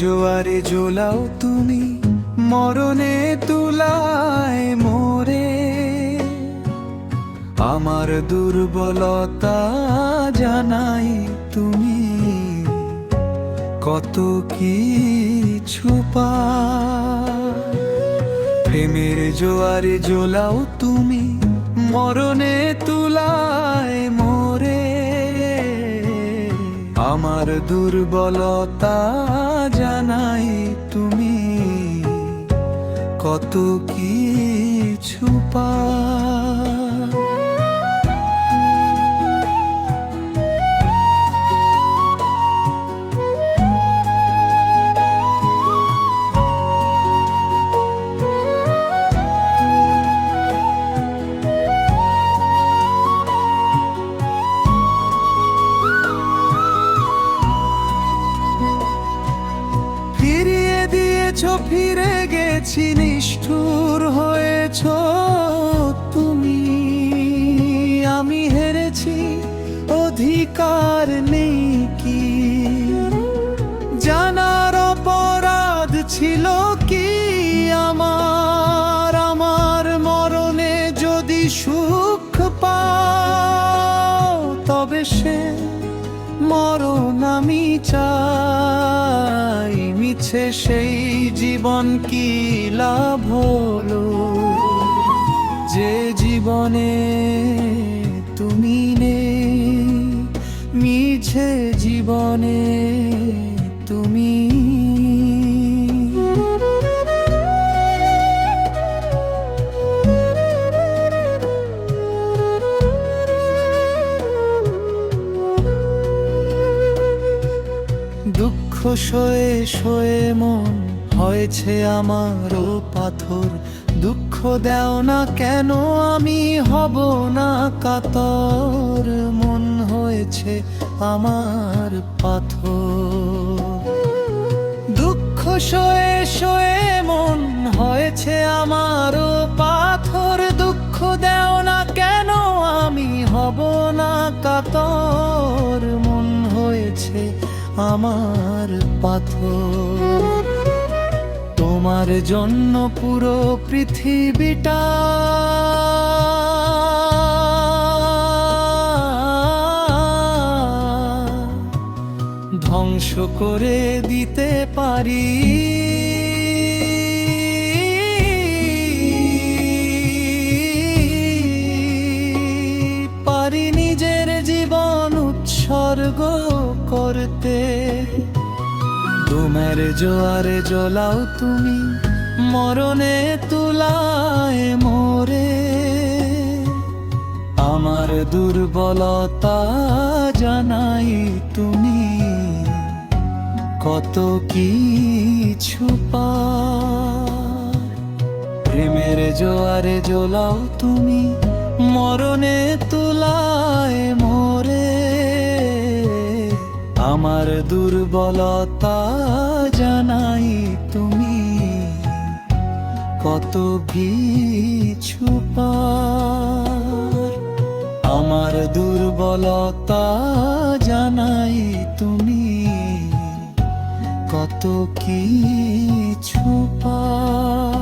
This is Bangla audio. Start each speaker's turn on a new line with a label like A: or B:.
A: জোয়ারে জোলাও তুমি, মরণে তুলায় মোরে। আমার দুর্বলতা জানাই তুমি, কত কিছু পাও। প্রেমের জোয়ারে জোলাও তুমি, মরণে তুলায় মোরে। আমার দুর্বলতা জানাই তুমি, কত কিছু পাও। ফিরিয়ে দিয়েছ, ফিরে গেছি, নিষ্ঠুর হয়েছ তুমি। আমি হেরেছি, অধিকার নেই কি জানার অপরাধ ছিল কি আমার। আমার মরণে যদি সুখ পাও, তবে সে মরণ আমি চাই। মিছে সেই জীবন কি লাভ হলো, যে জীবনে তুমি নেই। মিছে জীবনে তুমি। দুঃখ সয়ে সয়ে মন হয়েছে আমারও পাথর। দুঃখ দেও না কেন, আমি হব না কাতর। মন হয়েছে আমার পাথর। দুঃখ সয়ে সয়ে মন হয়েছে আমারও পাথর। দুঃখ দেও না কেন, আমি হব না কাতর। মন হয়েছে আমার পাথর। তোমার জন্য পুরো পৃথিবীটা ধ্বংস করে দিতে পারি। পারি নিজের জীবন উৎসর্গ করতে। তোমার জোয়ারে জোলাও তুমি, মরণে তুলায় মোরে। আমার দুর্বলতা জানাই তুমি, কত কিছু পাও। প্রেমের জোয়ারে জোলাও তুমি, মরণে তুলায় মোরে। আমার দুর্বলতা জানাই তুমি, কত কিছু পাও। আমার দুর্বলতা জানাই তুমি, কত কিছু পাও।